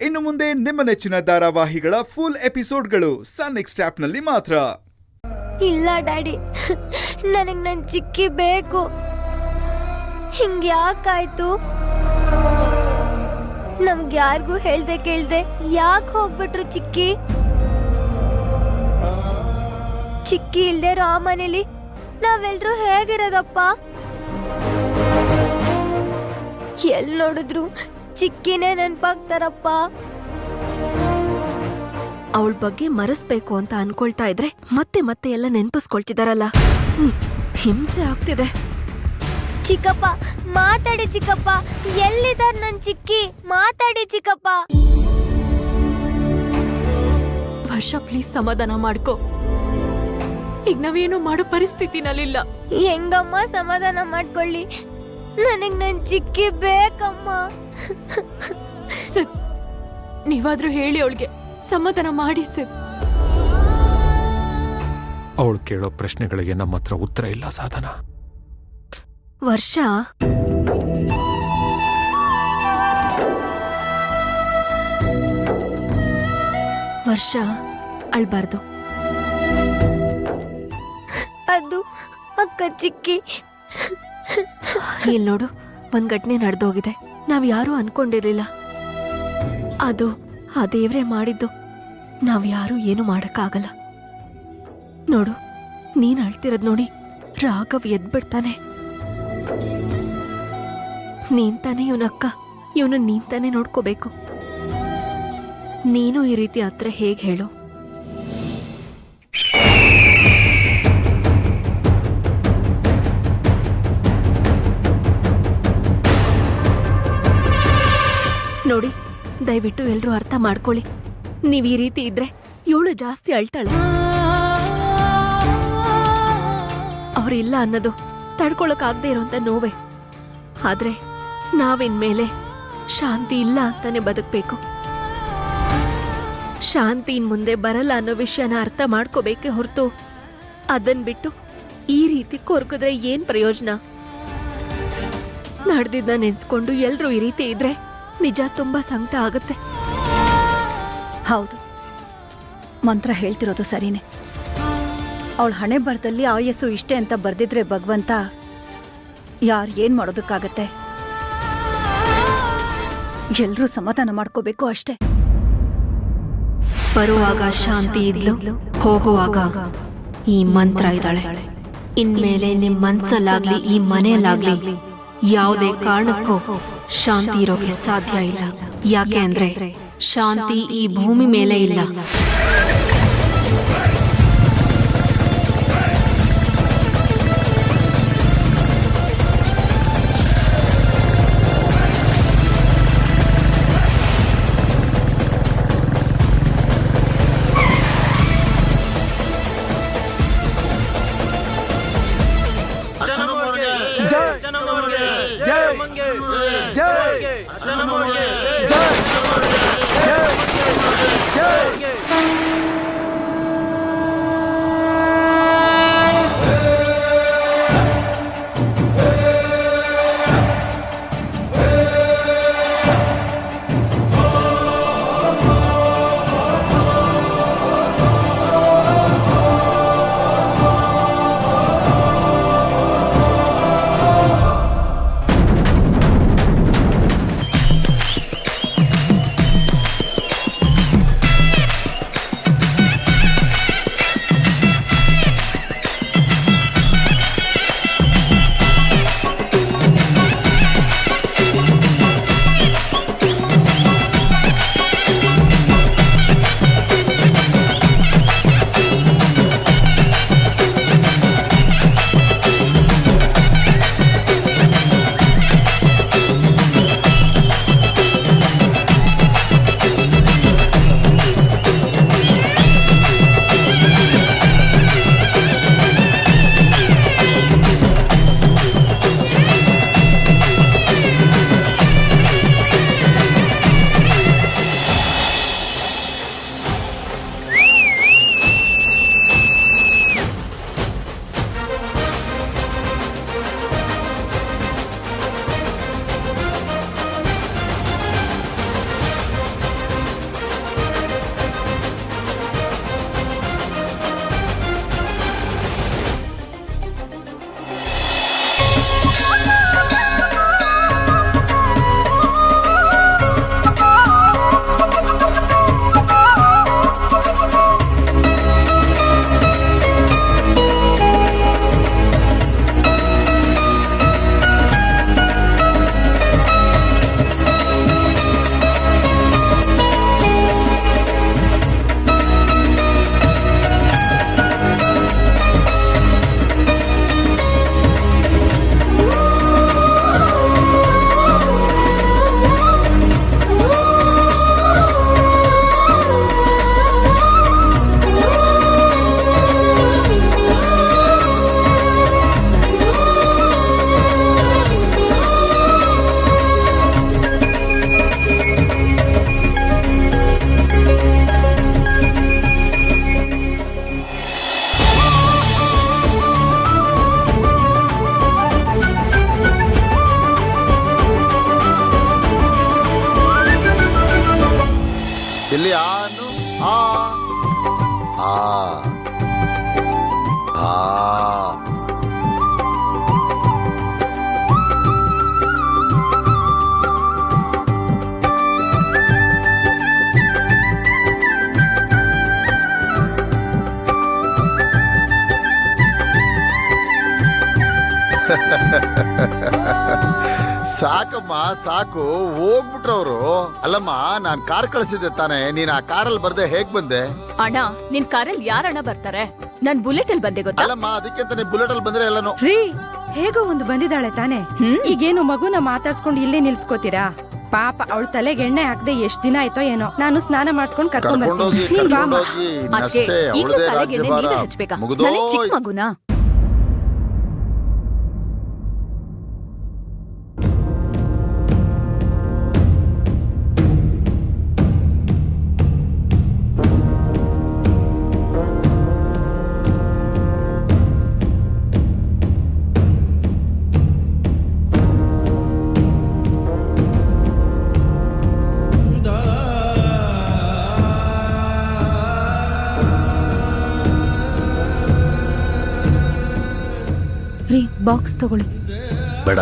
ಇನ್ನು ಮುಂದೆ ನಿಮ್ಮ ನೆಚ್ಚಿನ ಧಾರಾವಾಹಿಗಳ ಫುಲ್ ಎಪಿಸೋಡ್ಗಳು ಸನ್ ನೆಕ್ಸ್ಟ್ ಆಪ್ನಲ್ಲಿ ಮಾತ್ರ. ಇಲ್ಲ ಡ್ಯಾಡಿ, ನನಗೆ ನನ್ನ ಚಿಕ್ಕಿ ಬೇಕು. ಹಿಂಗೆ ಯಾಕಾಯ್ತು? ನಮ್ಗೆ ಯಾರಿಗೂ ಹೇಳ್ದೆ ಕೇಳ್ದೆ ಯಾಕೆ ಹೋಗ್ಬಿಟ್ರು ಚಿಕ್ಕಿ? ಚಿಕ್ಕಿ ಇಲ್ದೇ ಇರೋ ಆ ಮನೇಲಿ ನಾವೆಲ್ರೂ ಹೇಗಿರೋದಪ್ಪ? ಎಲ್ ನೋಡಿದ್ರು ಚಿಕ್ಕಿನೇ ನೆನ್ಪಾಗ್ತಾರಪ್ಪ. ಅವಳ ಬಗ್ಗೆ ಮರೆಸ್ಬೇಕು ಅಂತ ಅನ್ಕೊಳ್ತಾ ಇದ್ರೆ ಮತ್ತೆ ಮತ್ತೆ ಎಲ್ಲ ನೆನ್ಪಿಸ್ಕೊಳ್ತಿದಾರಲ್ಲ. ಹಿಂಸೆ ಆಗ್ತಿದೆ. ಚಿಕ್ಕಪ್ಪ ಮಾತಾಡಿ ಚಿಕ್ಕಪ್ಪ, ಎಲ್ಲಿದಾರ ನನ್ ಚಿಕ್ಕಿ? ಮಾತಾಡಿ ಚಿಕ್ಕಪ್ಪ. ವರ್ಷ ಪ್ಲೀಸ್ ಸಮಾಧಾನ ಮಾಡ್ಕೋ. ಈಗ ನಾವೇನು ಮಾಡೋ ಪರಿಸ್ಥಿತಿನಲ್ಲಿಲ್ಲ. ಹೆಂಗಮ್ಮ ಸಮಾಧಾನ ಮಾಡ್ಕೊಳ್ಳಿ? ನನಗ್ ನನ್ ಚಿಕ್ಕಿ ಬೇಕಮ್ಮ. ಸಿದ್, ನೀವಾದ್ರೂ ಹೇಳಿ ಅವಳಿಗೆ ಸಮಾಧಾನ ಮಾಡಿ ಸಿದ್. ಅವಳು ಕೇಳೋ ಪ್ರಶ್ನೆಗಳಿಗೆ ನಮ್ಮ ಹತ್ರ ಉತ್ತರ ಇಲ್ಲ ಸಾಧನ. ವರ್ಷ ವರ್ಷ ಅಳ್ಬಾರ್ದು. ಅದು ಅಕ್ಕ ಚಿಕ್ಕಿ. ಇಲ್ಲಿ ನೋಡು, ಒಂದ್ ಘಟನೆ ನಡೆದೋಗಿದೆ. ನಾವ್ ಯಾರೂ ಅನ್ಕೊಂಡಿರ್ಲಿಲ್ಲ. ಅದು ಆ ದೇವ್ರೆ ಮಾಡಿದ್ದು. ನಾವ್ ಯಾರು ಏನು ಮಾಡಕ್ಕಾಗಲ್ಲ. ನೋಡು, ನೀನ್ ಅಳ್ತಿರೋದ್ ನೋಡಿ ರಾಘವ್ ಎದ್ಬಿಡ್ತಾನೆ. ನೀನ್ ತಾನೇ ಇವನಕ್ಕ, ಇವನ ನೀನ್ ತಾನೇ ನೋಡ್ಕೋಬೇಕು. ನೀನು ಈ ರೀತಿ ಹತ್ರ ಹೇಗ್ ಹೇಳು? ನೋಡಿ, ದಯವಿಟ್ಟು ಎಲ್ರೂ ಅರ್ಥ ಮಾಡ್ಕೊಳ್ಳಿ. ನೀವ್ ಈ ರೀತಿ ಇದ್ರೆ ಇವಳು ಜಾಸ್ತಿ ಅಳ್ತಾಳೆ. ಅವ್ರಿಲ್ಲ ಅನ್ನೋದು ತಡ್ಕೊಳಕ್ಕಾಗದೆ ಇರೋಂತ ನೋವೆ. ಆದ್ರೆ ನಾವಿನ್ಮೇಲೆ ಶಾಂತಿ ಇಲ್ಲ ಅಂತಾನೆ ಬದುಕ್ಬೇಕು. ಶಾಂತಿ ಇನ್ ಮುಂದೆ ಬರಲ್ಲ ಅನ್ನೋ ವಿಷಯನ ಅರ್ಥ ಮಾಡ್ಕೋಬೇಕೆ ಹೊರತು ಅದನ್ ಬಿಟ್ಟು ಈ ರೀತಿ ಕೊರ್ಕಿದ್ರೆ ಏನ್ ಪ್ರಯೋಜನ? ನಡೆದಿದ್ದ ನೆನ್ಸ್ಕೊಂಡು ಎಲ್ರೂ ಈ ರೀತಿ ಇದ್ರೆ ನಿಜ ತುಂಬಾ ಸಂಕಟ ಆಗುತ್ತೆ. ಹೌದು, ಮಂತ್ರ ಹೇಳ್ತಿರೋದು ಸರಿನೇ. ಅವಳ ಹಣೆ ಬರದಲ್ಲಿ ಆಯಸ್ಸು ಇಷ್ಟೇ ಅಂತ ಬರ್ದಿದ್ರೆ ಭಗವಂತ ಯಾರು ಏನ್ ಮಾಡೋದಕ್ಕಾಗತ್ತೆ? ಎಲ್ರೂ ಸಮಾಧಾನ ಮಾಡ್ಕೋಬೇಕು ಅಷ್ಟೇ. ಬರುವಾಗ ಶಾಂತಿ ಇದ್ಲು, ಹೋಗುವಾಗ ಈ ಮಂತ್ರ ಇದ್ದಾಳೆ. ಇನ್ಮೇಲೆ ನಿಮ್ ಮನ್ಸಲ್ಲಾಗ್ಲಿ ಈ ಮನೆಯಲ್ಲಾಗ್ಲಿ ಯಾವುದೇ ಕಾರಣಕ್ಕೂ ಶಾಂತಿ ಇರೋಕೆ ಸಾಧ್ಯ ಇಲ್ಲ. ಯಾಕೆ ಅಂದ್ರೆ ಶಾಂತಿ ಈ ಭೂಮಿ ಮೇಲೆ ಇಲ್ಲ. ಇಲ್ಲಿ ಆನು ಆ ಆ ಆ ಸಾಕಮ್ಮ ಸಾಕು, ಹೋಗ್ಬಿಟ್ರವ್ರು. ಅಲ್ಲಮ್ಮ, ನಾನ್ ಕಾರ್ ಕಳಿಸಿದ್ದೆ ತಾನೆ, ನೀನ್ ಆ ಕಾರಲ್ಲಿ ಬರ್ದೆ ಹೇಗ್ ಬಂದೆ? ಅಣ್ಣ ನಿನ್ ಕಾರಲ್ಲಿ ಯಾರಣ್ಣ ಬರ್ತಾರೆ? ನಾನ್ ಬುಲೆಟ್ ಅಲ್ಲಿ ಬಂದೆ ಗೊತ್ತಾ? ಅಲ್ಲಮ್ಮ, ಅದಕ್ಕಿಂತ ನೀನ್ ಬುಲೆಟ್ ಅಲ್ಲಿ ಬಂದ್ರೆ ಎಲ್ಲಾನು. ರೀ, ಹೇಗೋ ಒಂದು ಬಂದಿದ್ದಾಳೆ ತಾನೆ. ಈಗೇನು ಮಗುನ ಮಾತಾಡ್ಸ್ಕೊಂಡು ಇಲ್ಲೇ ನಿಲ್ಸ್ಕೋತೀರಾ? ಪಾಪ ಅವಳ ತಲೆಗೆ ಎಣ್ಣೆ ಹಾಕದೆ ಎಷ್ಟ್ ದಿನ ಆಯ್ತೋ ಏನೋ. ನಾನು ಸ್ನಾನ ಮಾಡಿಸ್ಕೊಂಡು ಕರ್ಕೊಂಡ್ ಕರ್ಕೊಂಡೋಗಿ ಬರ್ತೀನಿ. ನೀನ್ ಬಾ ಅಮ್ಮ. ಕರ್ಕೊಂಡೋಗಿ ಅದ್ಕೆ ಇನ್ನಷ್ಟೇ ಈಗ್ಲೂ ಅವಳದೇ ತಲೆಗೆ ಎಣ್ಣೆ ರಾಜ್ಯಭಾರ ನೀವೇ ಹಚ್ಬೇಕಾ? ಮುಗಿದೋ. ನಾನೇನ್ ಚಿಕ್ಕ ಮಗುನಾ? ರೀ, ಬಾಕ್ಸ್ ತಗೊಳ್ಳಿ. ಬೇಡ,